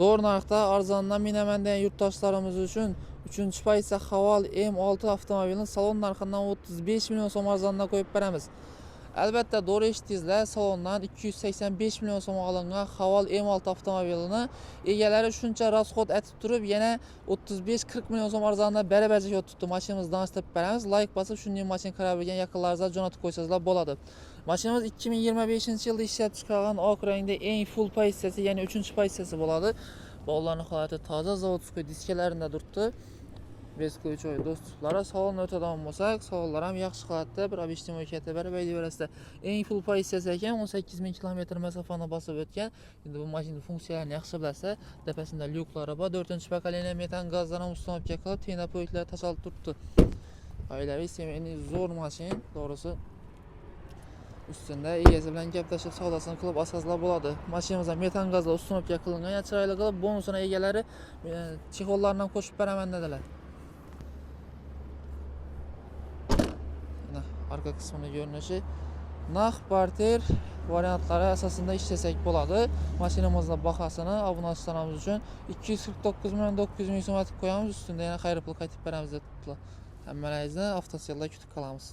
Doğru narxda arzondan minaman degan yurtdoshlarimiz uchun 3-chi pozitsiya Haval M6 avtomobilini salon narxidan 35 million so'm arzondan qo'yib beramiz. Albatta doğru eshitdingizlar, salondan 285 million so'm olingan Haval M6 avtomobilini egalari shuncha rasxod aytib turib, yana 35-40 million so'm arzondan barabarcha yotibdi. Mashinamizni danishtirib beramiz. Like bosib, shunday mashina qara bilgan yaqinlaringizga jo'natib qo'ysangizlar bo'ladi. Mashinamiz 2025-yilda ishlab chiqarilgan oq rangda eng full pozitsiyasi, ya'ni 3-chi pozitsiyasi bo'ladi. Bog'larning holati toza, zavodskiy diskalarida turibdi. Beskoy choy do'stlarim, salonni o'tadan bo'lsak, salonlar ham yaxshi holatda, bir obishtimay katta bir baydi berasida. Eng full pozitsiyasi ekan, 18000 kilometr masofani bosib o'tgan. Endi bu mashina funksiyalarini yaxshi bilasiz. Tepasida lyuklari bor, 4-pakaleniya metan gazdan ustunovka qilib, tena poyitlar tashlanib turibdi. Oilaviy semeyniy zo'r mashina, to'g'risi. Ustunda egasi bilan gaplashib savdosini qilib olsangizlar bo'ladi. Mashinamizda metan gazda ustunovka qilingan, chiroyli qilib bonusini egalari chexollardan qo'shib beraman dedilar. Arka qismini görünüşü naq parter variantlari asosida ishlasak bo'ladi. Mashinamizning bahosini obunachilarimiz uchun 249 million 900 ming so'm aytib qo'yamiz. Ustunda yana xayr pul qaytib beramiz deb. Hammalaringizni avtoselda kutib qolamiz.